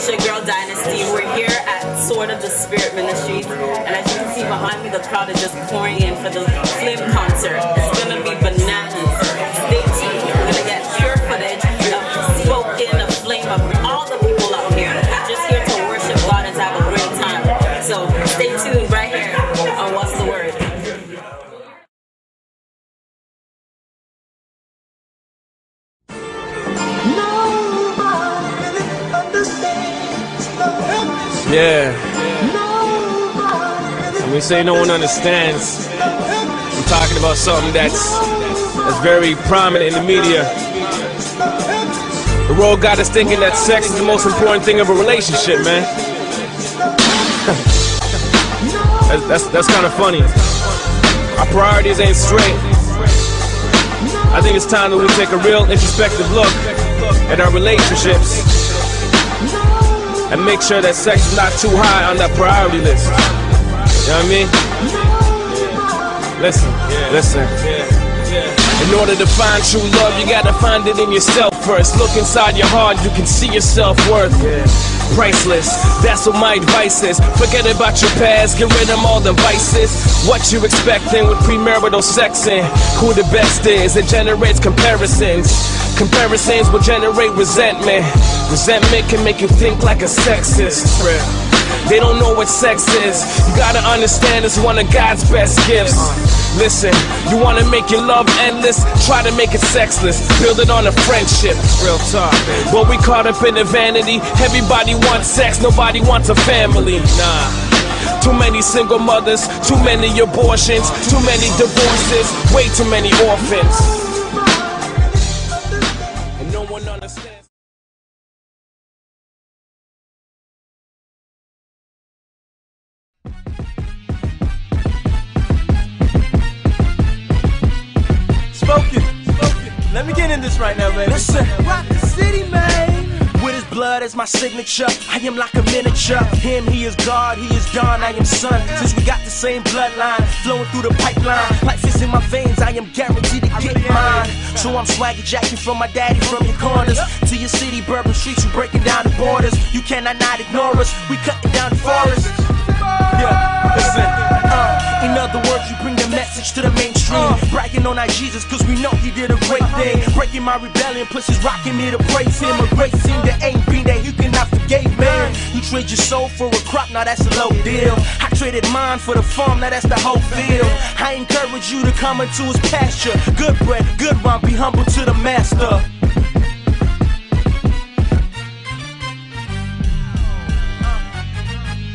your girl Dinahsty. We're here at Sword of the Spirit Ministries, and as you can see behind me, the crowd is just pouring in for the Flame concert. It's gonna be bananas. Stay tuned. We're gonna get pure footage of Spoken, of Flame, of all the people out here. Just here to worship God and to have a great time. So stay tuned right here on What's the Word. Yeah. When we say no one understands, I'm talking about something that's very prominent in the media. The world got us thinking that sex is the most important thing of a relationship, man. That's kind of funny. Our priorities ain't straight. I think it's time that we take a real introspective look at our relationships and make sure that sex is not too high on that priority list. You know what I mean? Listen. In order to find true love, you gotta find it in yourself first. Look inside your heart, you can see your self-worth. Priceless, that's what my advice is. Forget about your past, get rid of all the vices. What you expecting with premarital sexing? Who the best is, it generates comparisons. Comparisons will generate resentment. Resentment can make you think like a sexist. They don't know what sex is. You gotta understand it's one of God's best gifts. Listen, you wanna make your love endless? Try to make it sexless. Build it on a friendship. Real talk. But we caught up in the vanity. Everybody wants sex, nobody wants a family. Nah. Too many single mothers, too many abortions, too many divorces, way too many orphans. And no one understands. Spoken. Let me get in this right now, man. Listen, rock the city, man. With his blood as my signature, I am like a miniature. Him, he is God, he is John, I am son. Since we got the same bloodline, flowing through the pipeline. Life is in my veins, I am guaranteed to get mine. So I'm swagger jacking from my daddy, from your corners to your city, bourbon streets, we breaking down the borders. You cannot not ignore us, we cutting down the forest. Yeah, listen. In other words, you bring the message to the mainstream. Bragging on our Jesus, cause we know he did a great thing. Breaking my rebellion, plus he's rocking me to praise him. A great scene that ain't been that you cannot forget, man. You trade your soul for a crop, now that's a low deal. I traded mine for the farm, now that's the whole field. I encourage you to come into his pasture. Good bread, good wine, be humble to the master.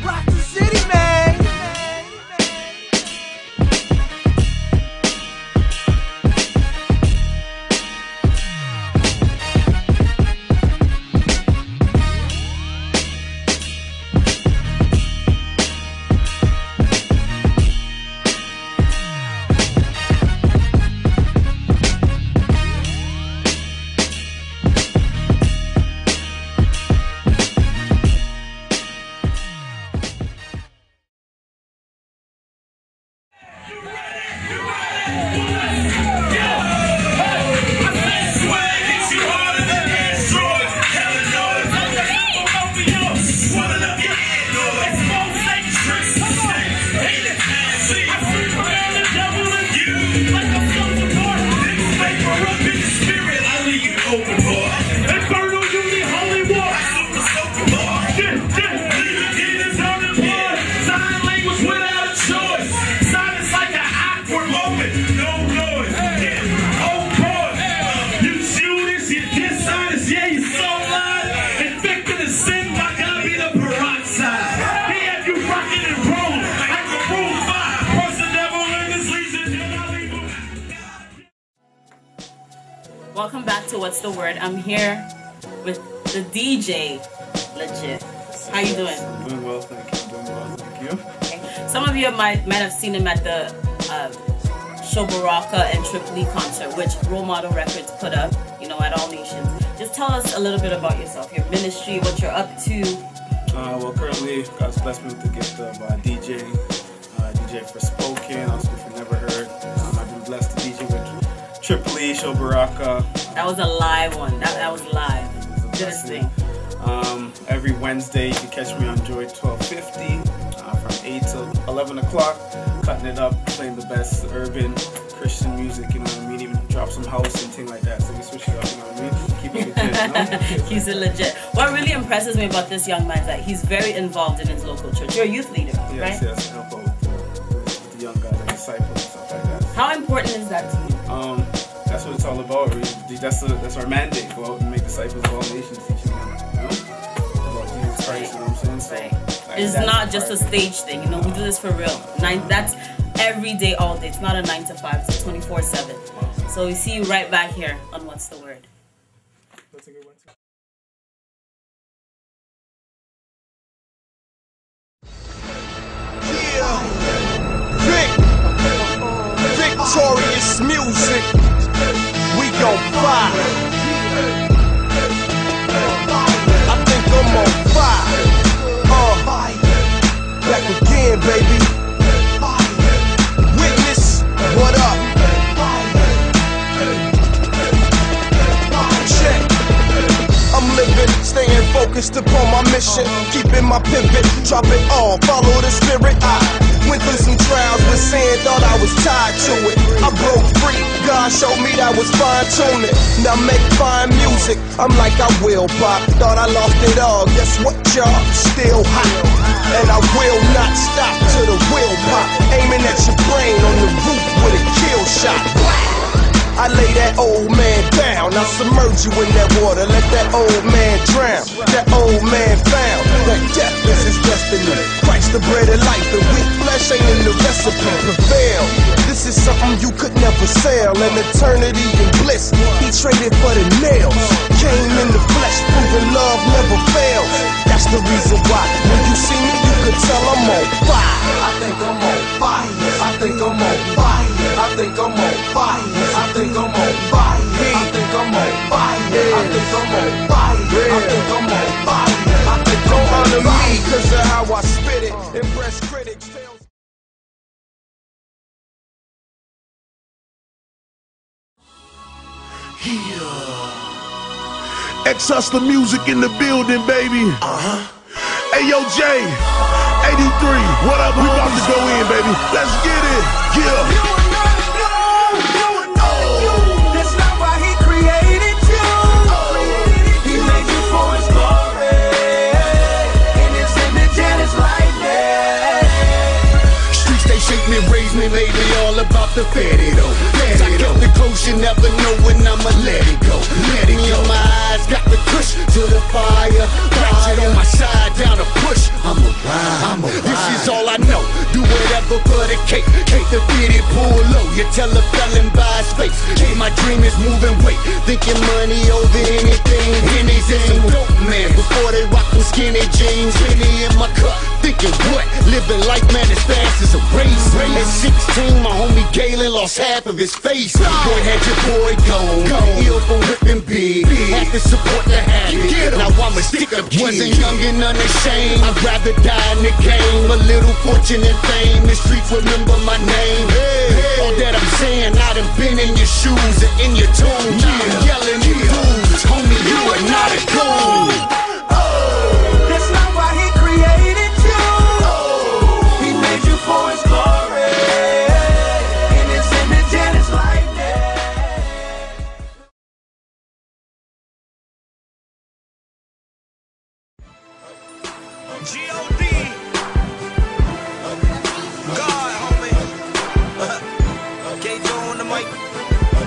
Rock the city, man. Welcome back to What's the Word. I'm here with the DJ, legit. How you doing? I'm doing well, thank you. I'm doing well, thank you. Okay. Some of you might have seen him at the Shobaraka and Tripoli concert, which Role Model Records put up, you know, at All Nations. Just tell us a little bit about yourself, your ministry, what you're up to. Well, currently, God's blessed me with the gift of DJ for Spoken, also for Never Heard. I've been blessed to DJ with Tripoli, Shobaraka. That was a live one. That was live. Goodest thing. Every Wednesday, you can catch me on Joy 1250 from 8 till 11 o'clock, cutting it up, playing the best urban Christian music, you know what I mean? Even drop some house and things like that. So we switch it up, you know what I mean? Keep it legit, you know? He's a legit. What really impresses me about this young man is that he's very involved in his local church. You're a youth leader, right? Yes, help out with the young guys, the disciples and stuff like that. How important is that to you? That's what it's all about. That's our mandate. Go out and make disciples of all nations, teaching them, you know, about Jesus Christ. You know what I'm saying? So, it's not just a stage thing. You know, we do this for real. That's every day, all day. It's not a 9 to 5. It's a 24/7. So we see you right back here on What's the Word. That's a good one too. Victorious music, we gon' fire. I think I'm on fire. Back again, baby. Witness, what up? Check. I'm living, staying focused upon my mission, keeping my pivot, drop it all, follow the spirit. I went through some trials with sin, thought I was tied to it. I broke free, God showed me that was fine-tuning. Now make fine music, I'm like I will pop. Thought I lost it all, guess what y'all? Still hot. And I will not stop till the wheel pop. Aiming at your brain on the roof with a kill shot. I lay that old man down, I submerge you in that water, let that old man drown. That old man found that death is his destiny. Christ the bread of life, and weak flesh ain't in the recipe. Prevail, this is something you could never sell. An eternity in bliss, he traded for the nails. Came in the flesh, proving love never fails. That's the reason why, when you see me, you could tell I'm on fire. I think I'm on fire, I think I'm on fire, I think I'm on fire, I think I'm on fire, I think I'm on fire, I think I'm on fire, I think I'm on fire, I think don't honor me cause of how I spit it. Impress critics, tales. X the music in the building, baby. Hey, yo, Jay, 83, what up? We about to go in, baby. Let's get it. Yeah. That's not why he created you. He made you for his glory. In his image and his likeness. Streets, they shape me, raise me, lately all about the fatty though. I kept it close, you never know when I'ma let it go. Let it in my eyes, got the push to the fire. Ratchet on my side, down to push. I'm a ride. This is all I know. Do whatever for the cake. Hate the fitted, pull low. You tell a felon by his face. Hey, my dream is moving weight. Thinking money over anything. Pennies and some dope man. Before they rock them skinny jeans. Penny in my cup. Thinking what? Living life, man, as fast as a race. At 16, my homie Galen lost half of his face. Boy, had your boy gone. Ill for whipping big. Had to support the habit. Now I'm a stick-up kid. Wasn't young and unashamed. I'd rather die in the game. A little fortune and fame. The streets remember my name. All that I'm saying, I done been in your shoes and in your tomb. Now I'm yelling at dudes. Homie, you are not a coon. That's not why he created you. He made you for his glory. In his image and his likeness. G.O.D. God, homie. K-Joe on the mic.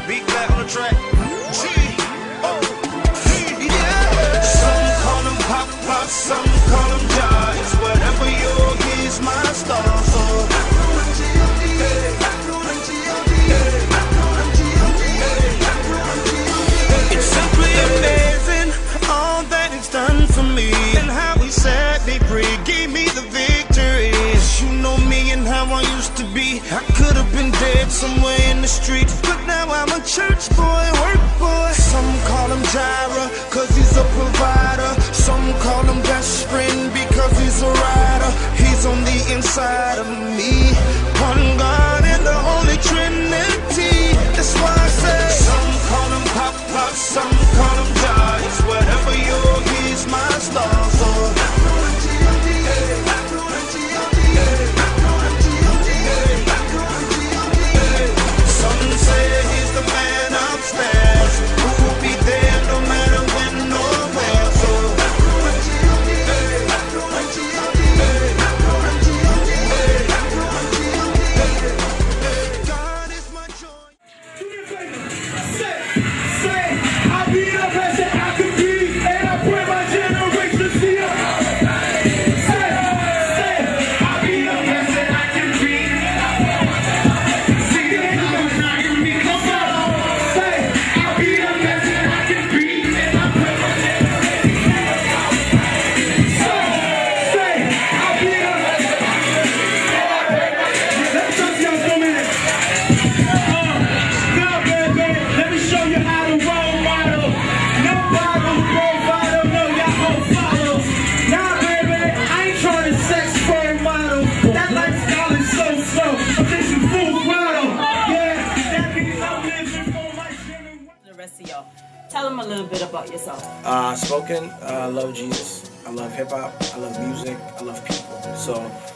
Big Black on the track. G.O.D. Yeah. Some call him Pop, some call him Josh. Whatever yours is my star. It's simply amazing all that it's done for me, and how he set me free, gave me the victory. You know me and how I used to be. I could have been dead somewhere in the street, but now I'm a church boy, work boy. Some call him Jireh, cause he's a provider. Some call him best friend because he's a rider. He's on the inside of me. One God and the Holy Trinity. That's why I say some call him Pop, some call him Josh. Whatever yours is my star. So tell them a little bit about yourself. Spoken, I love Jesus. I love hip hop. I love music. I love people. So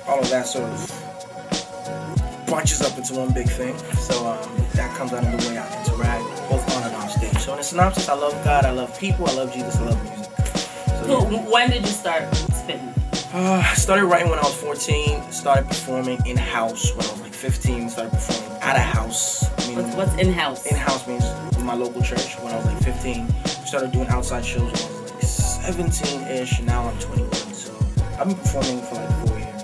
all of that sort of bunches up into one big thing. So that comes out of the way I interact, both on and off stage. So in a synopsis, I love God. I love people. I love Jesus. I love music. So, cool. Yeah. When did you start spitting? I started writing when I was 14. Started performing in-house when I was like 15. Started performing at a house. What's in-house? In-house means in my local church when I was like 15. Started doing outside shows when I was like 17-ish, and now I'm 21. So I've been performing for like 4 years.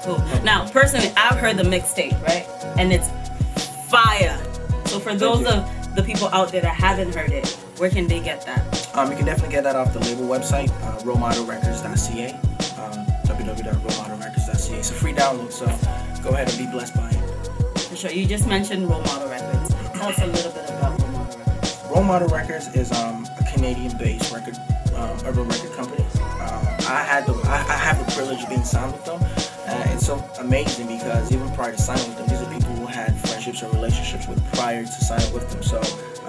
Cool. Now, personally, I've heard the mixtape, right? And it's fire. So for those of the people out there that haven't heard it, where can they get that? You can definitely get that off the label website, rolemodelrecords.ca, www.rolemodelrecords.ca. It's a free download, so go ahead and be blessed by it. For sure. You just mentioned Role Model Records. Tell us a little bit about Role Model Records. Role Model Records is a Canadian-based record, urban record company. I have the privilege of being signed with them. It's so amazing because even prior to signing with them, these are people who had friendships or relationships with prior to signing with them. So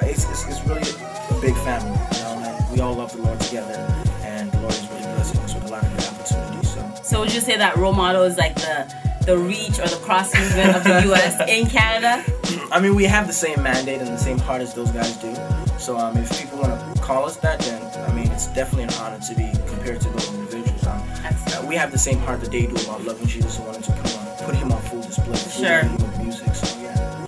it's really a big family, you know, and we all love the Lord together, and the Lord is really blessing us with a lot of good opportunities. So would you say that Role Model is like the reach or the cross movement of the U.S. in Canada? I mean, we have the same mandate and the same heart as those guys do. So if people want to call us that, then I mean, it's definitely an honor to be compared to those individuals. We have the same heart that they do about loving Jesus and wanting to put him on full display. Sure. With music, so yeah.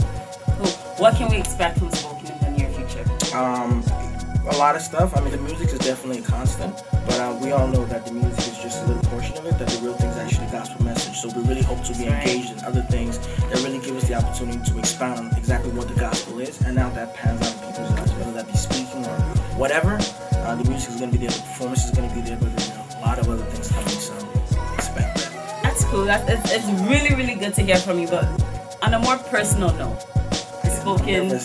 Cool. What can we expect from Spoken in the near future? A lot of stuff. I mean, the music is definitely a constant, but we all know that the music is just a little portion of it, that the real thing is actually the gospel message. So we really hope to be engaged in other things that really give us the opportunity to expound on exactly what the gospel is, and now that pans out in people's lives, whether that be speaking or whatever. The music is going to be there, the performance is going to be there, but there's a lot of other things coming, so expect that. That's cool. It's really, really good to hear from you, but on a more personal note, Spoken,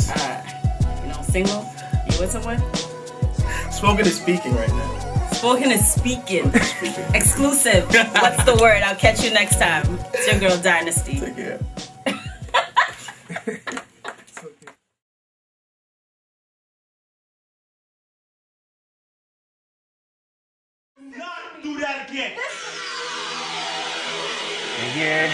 single? You with someone? Spoken is speaking right now. Spoken is speaking. Exclusive. What's the word? I'll catch you next time. It's your girl, Dinahsty. Take care. Not do that again. Yeah.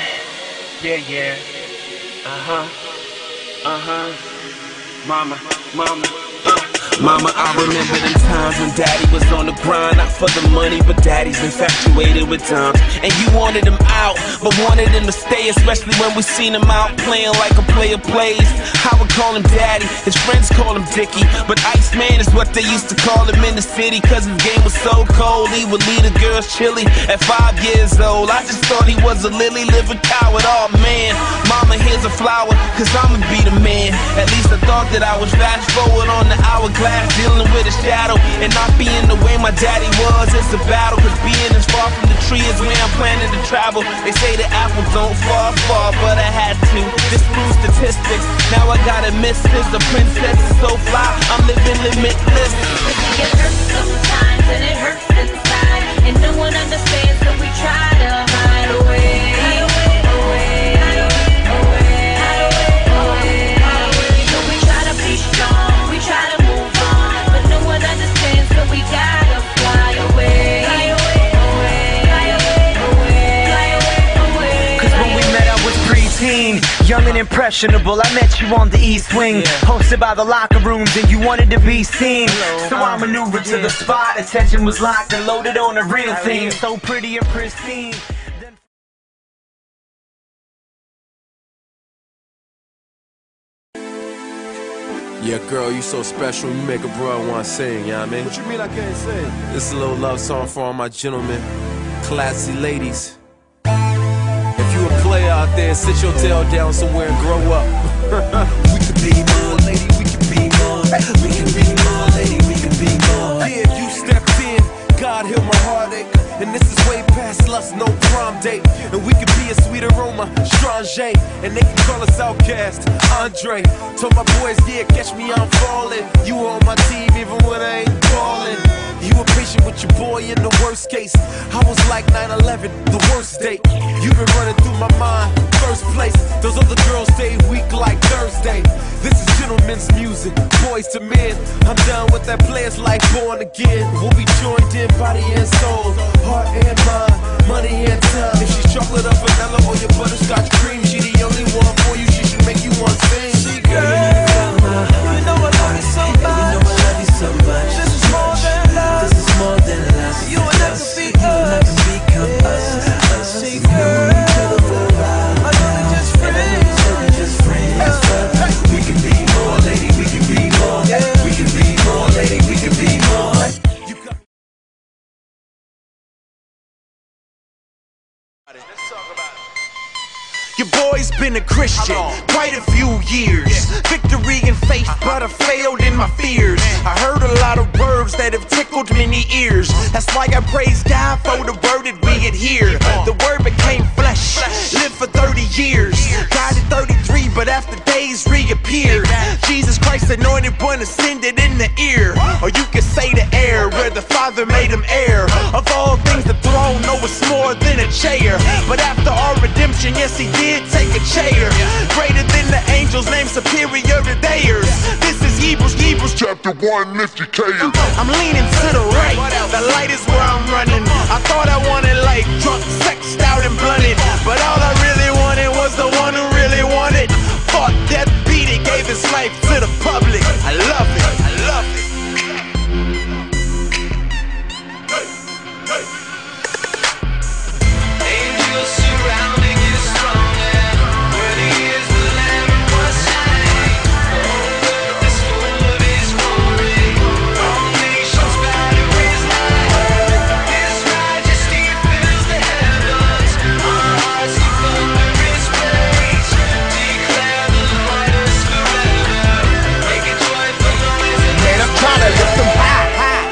Mama, I remember them times when daddy was on the grind, not for the money, but daddy's infatuated with times. And you wanted him out, but wanted him to stay, especially when we seen him out playing like a player plays. I would call him daddy, his friends call him Dickie, but Iceman is what they used to call him in the city, cause his game was so cold, he would lead the girls chilly at 5 years old. I just thought he was a lily livered coward. Oh man, mama, here's a flower, cause I'ma be the man. At least I thought that I was fast forward on the hourglass, dealing with a shadow and not being the way my daddy was. It's a battle, cause being as far from the tree is where I'm planning to travel. They say the apples don't fall far, but I had to disprove statistics. Now I gotta miss this. The princess is so fly, I'm living limitless. It hurts sometimes and it hurts inside, and no one understands, so we try to hide away. So we try to be strong, we try to move on, but no one understands, so we gotta fly away. Cause when we met I was preteen, young and impressionable. I met you on the East Wing, hosted by the locker rooms, and you wanted to be seen. So I maneuvered to the spot, attention was locked and loaded on a real thing, so pretty and pristine. Yeah, girl, you so special, you make a bro wanna sing, you know what I mean? What you mean I can't sing? This is a little love song for all my gentlemen, classy ladies. If you a player out there, sit your tail down somewhere and grow up. We can be more, lady, we can be more. We can be more, lady, we can be more. Yeah, you stepped in, God heal my heartache. And this is way past lust, no prom date. And we can be a sweet aroma, Strange. And they can call us Outcast, Andre. Told my boys, yeah, catch me, I'm falling. You on my team even when I ain't calling. You were patient with your boy. boy in the worst case. I was like 9/11, the worst date. You've been running through my mind, first place. Those other girls stay weak like Thursday. This is gentlemen's music, boys to men. I'm done with that players life, born again. We'll be joined in body and soul, heart and mind, money and time. If she's chocolate or vanilla or your butterscotch cream, she the only one for you. She should make you want to sing. She girl, you know I love you so much. You know I love you so much. This is more than love. This is more than love. You and I can be us. Become us. She girl, I know we just friends. We can be more, lady. We can be more. We can be more, lady. We can be more. Let's talk about it. Your boy's been a Christian quite a few years. Victory and faith, but I failed in my fears. I heard a lot of words that have tickled many ears. That's why I praise God for the word that we adhere. The word became flesh, lived for 30 years. Died at 33, but after days reappeared. Jesus Christ, anointed one, ascended in the ear. Or you could say the air, where the Father made him heir. Of all things, the throne, no, it's more than a chair. But after our redemption, yes, he did take a chair. Greater than the angels, named superior to theirs. This is Hebrews Chapter 1, lift your chair. I'm leaning to the right, the light is where I'm running. I thought I wanted life, drunk, sexed out and blunted. But all I really wanted was the one who really wanted. Fought death, beat it, gave his life to the public. I love it, I love it. Angels surrounding you strong, and worthy is the Lamb who was slain. The whole earth is full of his glory. All nations bow to his name. His majesty fills the heavens. Our hearts keep under his praise. Declare the Lord is forever. Make a joyful noise in Man, I'm trying to lift them high,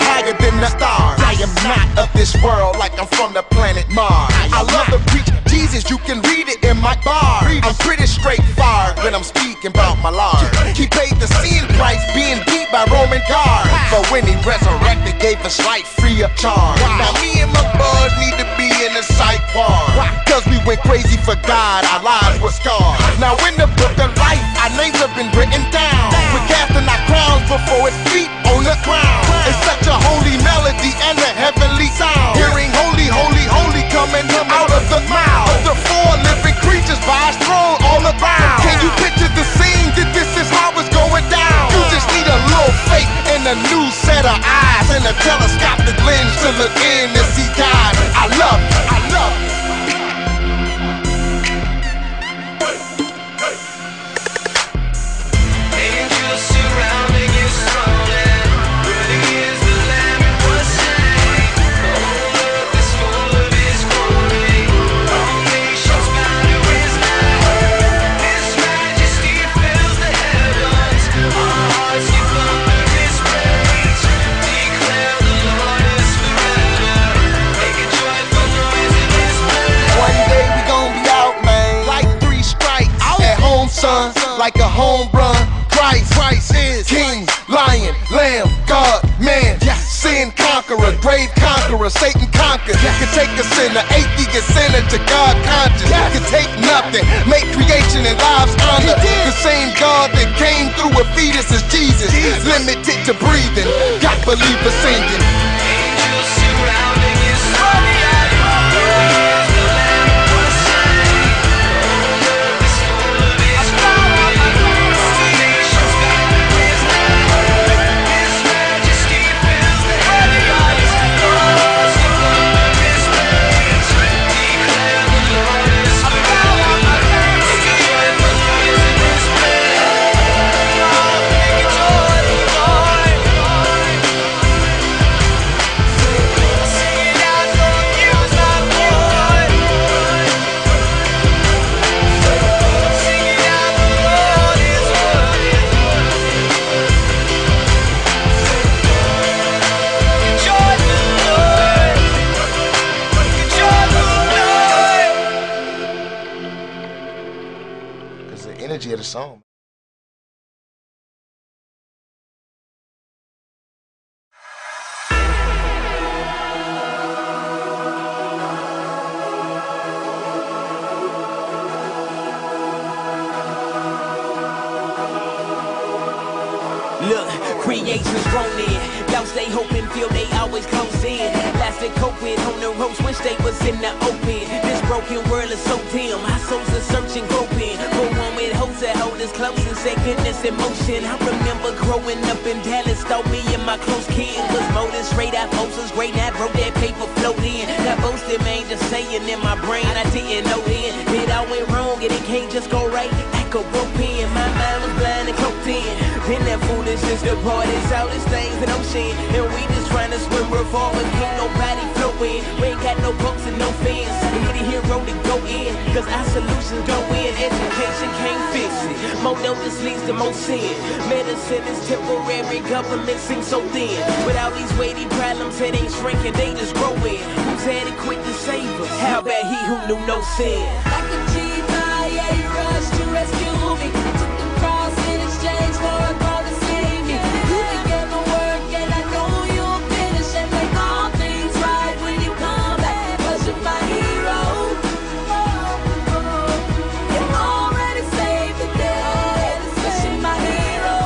higher than the stars. I am not of this world, like I'm from the planet Mars. I love to preach Jesus, you can read it in my bar. I'm pretty straightforward when I'm speaking about my Lord. He paid the sin price, being beat by Roman guards. But when he resurrected, gave us life free of charge. Now me and my bud need to be in the psych ward. Cause we went crazy for God, our lives were scarred. Now in the book of life, our names have been written down. We're casting our crowns before his feet on the ground. It's such a holy melody and a heavenly sound. Hearing holy, holy, holy coming out of the mouth of the four living creatures by his throne all around. Can you picture the scene that this is how it's going down? You just need a little faith and a new set of eyes and a telescopic lens to look in and see God. I love it, I love it. Angels surrounding you strong, and worthy is the Lamb who was slain. The whole earth is full of his glory. All nations bow to his name. His majesty fills the heavens. Our hearts keep under his praise. Declare the Lord is forever. Make a joyful noise in his praise. One day we gon' be out, man, like 3 strikes. At home, son, like a home run. Christ is King, Lion, Lamb, God, man, sin conqueror, grave conqueror, Satan conquered. Can take a sinner, atheist sinner to God conscious. Can take nothing, make creation and lives honor. The same God that came through a fetus is Jesus. Limited to breathing, got believers singing. Angels surrounding you strong, and worthy is the Lamb who was slain. The whole earth is full of his glory. All nations bow to his name. His majesty fills the heavens. Our hearts keep under his praise. Declare the Lord is forever. Make a joyful noise in his praise. Make a joyful noise. Sing it out for you, my boy. Sing it out, the Lord is worthy. Joyful noise. Joyful noise. Cause the energy of the song. engagements grown in. Y'all stay hoping, feel they always close in. Lasted coping on the ropes, wish they was in the open. This broken world is so dim, our souls are searching, groping. For one with hopes that hold us close and say goodness in motion. I remember growing up in Dallas, thought me and my close kid was motives, straight out posters, great that broke that paper float in. Got boasted, man, just saying in my brain, I didn't know then. It all went wrong and it can't just go right. I could rope in, my mind was blind and cloaked in. Then that foolishness departed, all these things in ocean. And we just trying to swim revolving, can't nobody float in. We ain't got no boats and no fans. We hit a hero to go in, cause our solutions go in. Education can't fix it. More notice leads to more sin. Medicine is temporary, government seems so thin. With all these weighty problems, it ain't shrinking, they just growing. Who's adequate to save us? How about he who knew no sin? Like a G-I-A rush to rescue me. Took the cross in exchange for a call to save me. You began the work and I know you'll finish and make all things right when you come back. 'Cause you're my hero. You already saved the day. 'Cause you're my hero.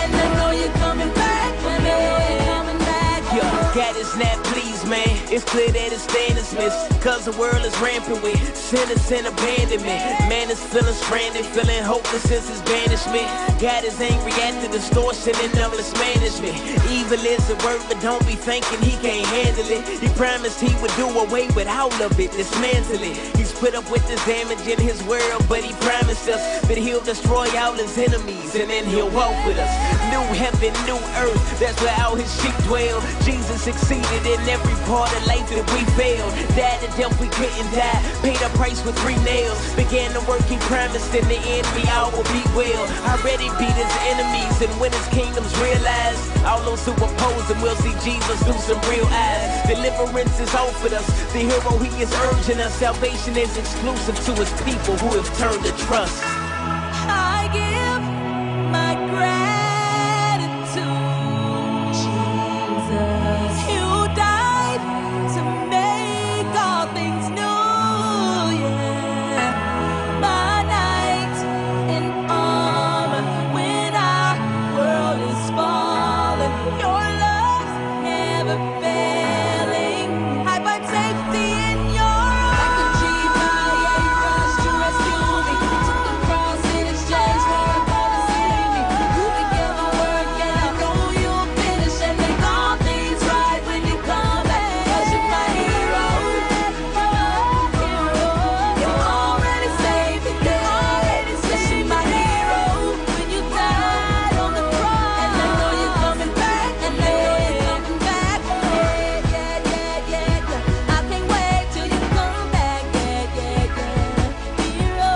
And I know you're coming back for me. Coming back. Yo, God is not pleased, man. It's clear that his stand is missed, cause the world is rampant with sinners and abandonment. Man is feeling stranded, feeling hopeless since his banishment. God is angry at the distortion and numbness management. Evil is a word, but don't be thinking he can't handle it. He promised he would do away with all of it, dismantle it. He's put up with this damage in his world, but he promised us that he'll destroy all his enemies and then he'll walk with us. New heaven, new earth, that's where all his sheep dwell. Jesus succeeded in every part of life that we failed. Died the death we couldn't die, paid a price with 3 nails. Began the work he promised, in the end we all will be well. Already beat his enemies, and when his kingdom's realized, all those who oppose him will see Jesus through some real eyes. Deliverance is offered us, the hero he is urging us. Salvation is exclusive to his people who have turned to trust. I give my gratitude, Jesus. You died to make all things new, yeah. By night in armor, when our world is falling, your love's never failing. I find safety in your arms. Like a G-I-A rush to rescue me. Took the cross in exchange for a call to save me. You began the work and I know you'll finish and make all things right when you come back. 'Cause you're my hero. You already saved the day. You're my hero. When you died on the cross, and I know you're coming back. And I know you're coming back. Yeah. I can't wait till you come back. Yeah. Hero.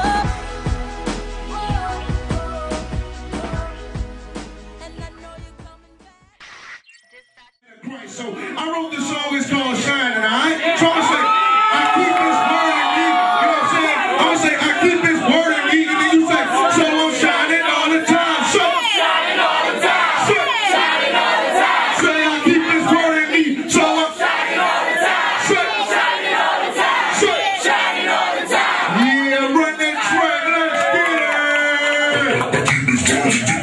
And I know you're coming back. So I wrote this song, it's called Shining, alright? So I say, I keep this word in me. You know what I'm saying? I say, I keep this word in me. And then you say, so I'm shining all the time. So shining all the time. So shining all the time. Say, I keep this word in me. So I'm shining all the time. So shining all the time. So shining all the time. Yeah, run that track, let's get it.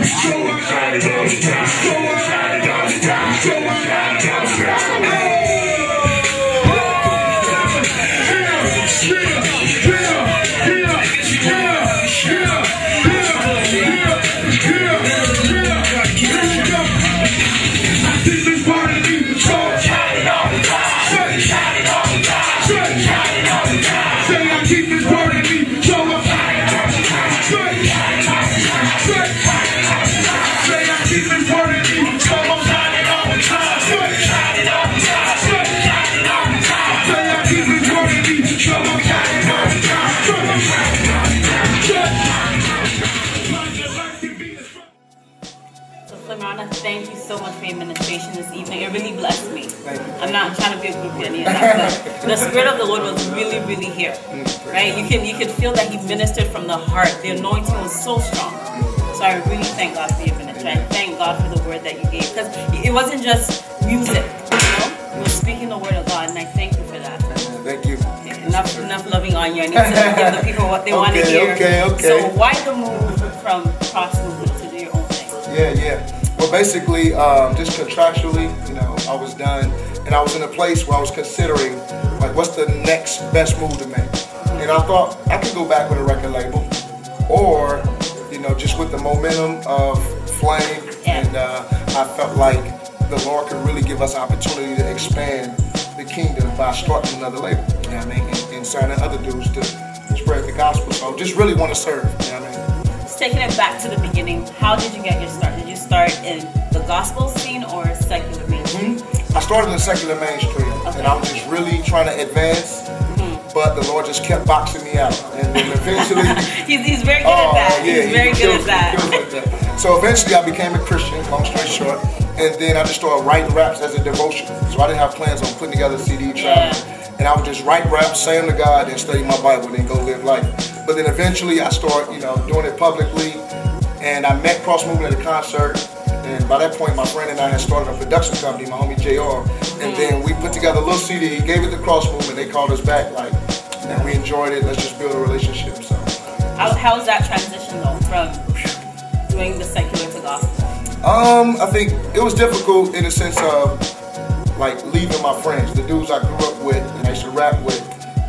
So I'm shining all the time. So I'm shining all the time. So I'm shining all the time. Thank you so much for your administration this evening. It really blessed me. I'm not trying to be a groupie or any of that, but the Spirit of the Lord was really, really here. Right? You could feel that He ministered from the heart. The anointing was so strong. So I really thank God for your ministry. And thank God for the word that you gave. Because it wasn't just music, you know? You were speaking the word of God, and I thank you for that. Thank you. Okay, enough loving on you. I need to give the people what they want to hear. Okay. So why the move from cross movement to do your own thing? Well, basically, just contractually, you know, I was done, and I was in a place where I was considering, like, what's the next best move to make? And I thought I could go back with a record label, or, you know, just with the momentum of Flame, and I felt like the Lord could really give us opportunity to expand the kingdom by starting another label, you know what I mean, and signing other dudes to spread the gospel. So just really want to serve, you know what I mean. Just taking it back to the beginning, how did you get your start? Did you start in the gospel scene or secular mainstream? I started in the secular mainstream, and I was just really trying to advance, but the Lord just kept boxing me out, and then eventually... he's very good at that. Yeah, he's very good at that. So eventually I became a Christian, long story short, and then I just started writing raps as a devotion. So I didn't have plans on putting together a CD, traveling. And I would just write raps, say them to God, and study my Bible, and then go live life. But then eventually I started, you know, doing it publicly, and I met Cross Movement at a concert, and by that point my friend and I had started a production company, my homie JR, and then we put together a little CD, gave it to Cross Movement, they called us back, like, and we enjoyed it, let's just build a relationship, so. How's that transition though, from doing the secular to gospel? I think it was difficult in the sense of, like, leaving my friends, the dudes I grew up with and I used to rap with,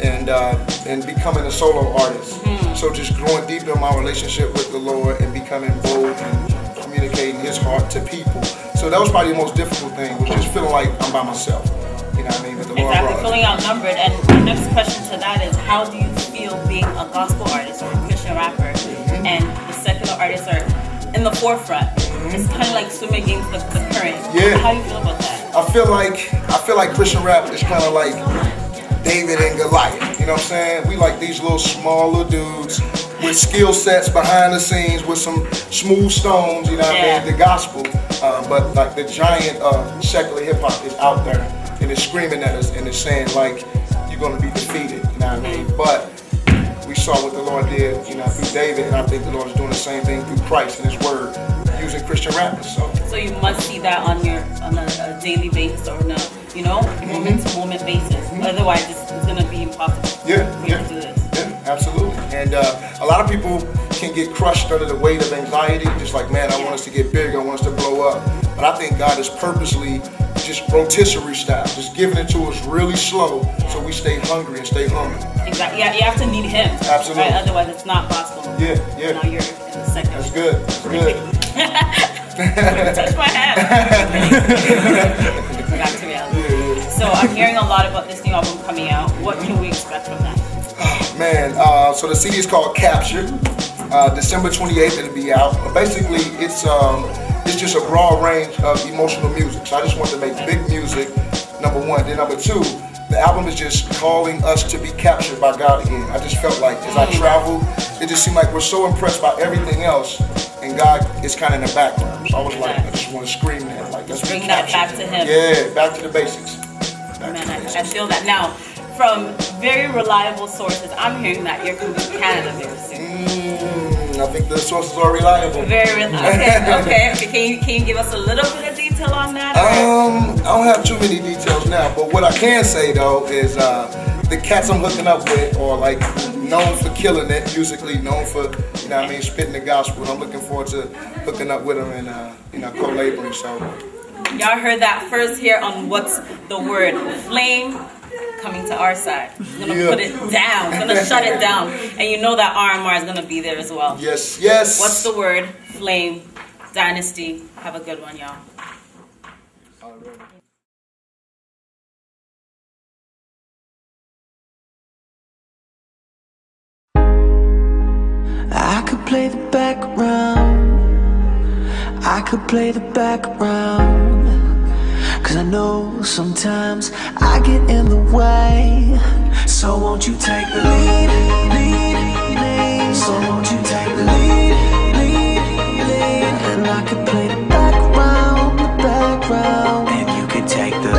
and becoming a solo artist. So just growing deep in my relationship with the Lord and becoming bold and communicating His heart to people. So that was probably the most difficult thing, was just feeling like I'm by myself. You know what I mean? With the Lord exactly, feeling outnumbered. And the next question to that is, how do you feel being a gospel artist or a Christian rapper, and the secular artists are in the forefront? It's kind of like swimming against the current. Yeah. How do you feel about that? I feel like Christian rap is kind of like David and Goliath. You know what I'm saying? We like these little small little dudes with skill sets behind the scenes with some smooth stones. You know what I mean? The gospel, but like the giant of secular hip hop is out there and it's screaming at us and it's saying like you're gonna be defeated. You know what I mean? But we saw what the Lord did, you know, through David, and I think the Lord is doing the same thing through Christ and His Word, using Christian rappers. So you must see that on a daily basis or on a, you know, moment to moment basis. Otherwise, it's gonna be impossible for you to do this. Yeah, absolutely. And a lot of people can get crushed under the weight of anxiety, just like, man, I want us to get big, I want us to blow up. But I think God is purposely just rotisserie style, just giving it to us really slow, so we stay hungry and stay humble. Exactly. Yeah, you have to need Him. Absolutely. Right? Otherwise, it's not possible. Yeah. Now you're in the second. That's good. That's good. Touch my hand. Back to reality. So I'm hearing a lot about this new album coming out. What can we expect from that? Oh, man, so the CD is called Captured. December 28th it'll be out. But basically, it's just a broad range of emotional music. So I just wanted to make big music, number one. Then number two, the album is just calling us to be captured by God again. I just felt like as I traveled, it just seemed like we're so impressed by everything else, and God is kind of in the background. So I was like, I just want to scream that, like, let's bring that back to Him. Yeah, back to the basics. I feel that. Now, from very reliable sources, I'm hearing that you're coming to Canada very soon. I think the sources are reliable. Very reliable. Okay. Can you give us a little bit of detail on that? I don't have too many details now, but what I can say though is the cats I'm hooking up with are like known for killing it, musically known for, you know what I mean, spitting the gospel. I'm looking forward to hooking up with them and you know, co-laboring. So y'all heard that first here on What's the Word. Flame coming to our side. It's gonna put it down. It's gonna shut it down. And you know that RMR is gonna be there as well. Yes. What's the Word? Flame, Dinahsty. Have a good one, y'all. I could play the background. I could play the background. 'Cause I know sometimes I get in the way. So won't you take the lead? So won't you take the lead? And I could play the background, and you could take the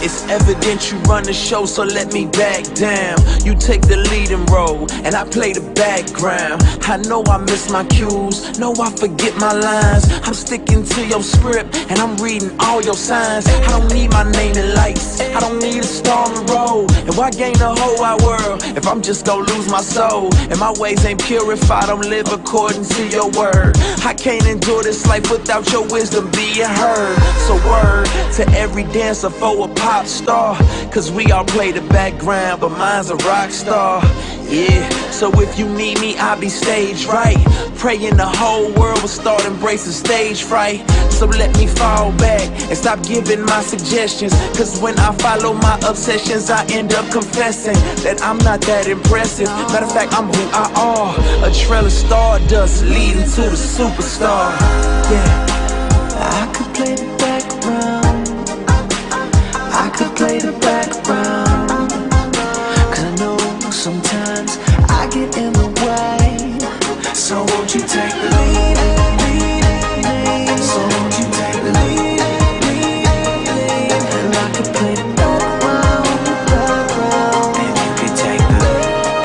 It's evident confident you run the show, so let me back down. You take the leading role, and I play the background. I know I miss my cues, know I forget my lines. I'm sticking to your script, and I'm reading all your signs. I don't need my name in lights, I don't need a star on the road. And why gain the whole wide world if I'm just gonna lose my soul? And my ways ain't pure if I don't live according to your word. I can't endure this life without your wisdom being heard. So word to every dancer for a pop star, cause we all play the background, but mine's a rock star. Yeah, so if you need me, I'll be stage right. Praying the whole world will start embracing stage fright. So let me fall back and stop giving my suggestions, cause when I follow my obsessions, I end up confessing that I'm not that impressive. Matter of fact, I'm who I are, a trail of stardust leading to the superstar. Yeah, I could play the background, I could play the background, cause I know sometimes I get in the way. So won't you take the lead? So won't you take the lead? And I could play the background, and you could take the lead.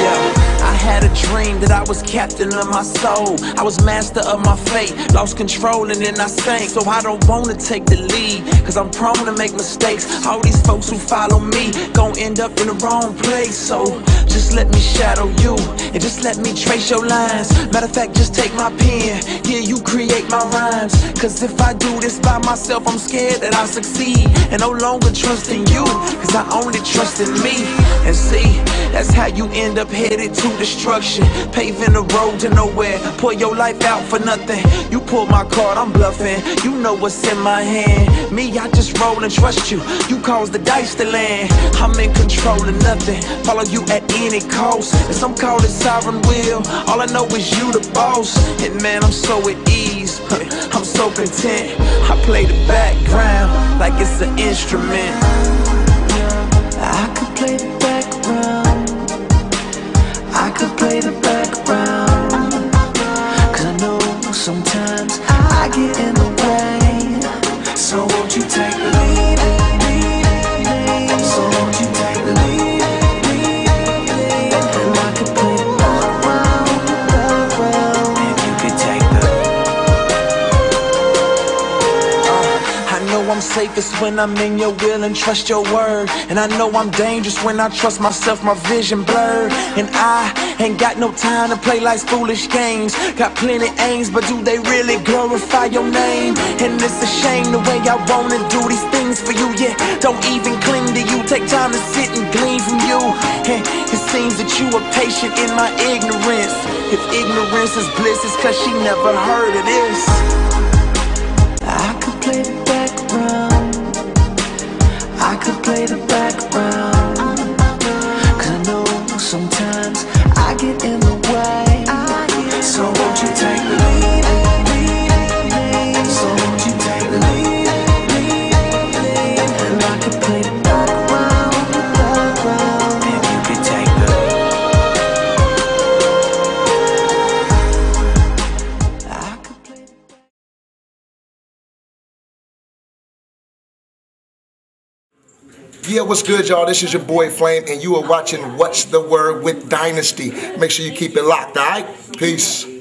Yeah, I had a dream that I was captain of my soul, I was master of my fate, lost control and then I sank. So I don't wanna take the lead, cause I'm prone to make mistakes. All these folks who follow me gon' end up in the wrong place. So just let me shadow you, and just let me trace your lines. Matter of fact, just take my pen, yeah, you create my rhymes. Cause if I do this by myself, I'm scared that I'll succeed, and no longer trust in you, cause I only trust in me. And see, that's how you end up headed to destruction, paving the road to nowhere, pour your life out for nothing. You pull my card, I'm bluffing, you know what's in my hand. Me, I just roll and trust you, you cause the dice to land. I'm in control of nothing, follow you at any cost. And some call it sovereign will, all I know is you the boss. And man, I'm so at ease, I'm so content. I play the background like it's an instrument. I could play the background, I could play the background, cause I know sometimes I get in the way. So won't you take the lead? So won't you take the lead? And I could play the background, and you could take the I know I'm safest when I'm in your will and trust your word. And I know I'm dangerous when I trust myself, my vision blurred. And I ain't got no time to play life's foolish games. Got plenty aims, but do they really glorify your name? And it's a shame the way I wanna do these things for you, yeah. Don't even cling to you, take time to sit and glean from you. And it seems that you are patient in my ignorance. If ignorance is bliss, it's cause she never heard of this. I could play the background, I could play the background, cause I know sometimes I get in the way. So won't you take the lead? So won't you take the lead? And I could play the background, and you could take the I could play the Yeah, what's good, y'all? This is your boy Flame, and you are watching What's the Word with Dinahsty. Make sure you keep it locked, all right? Peace.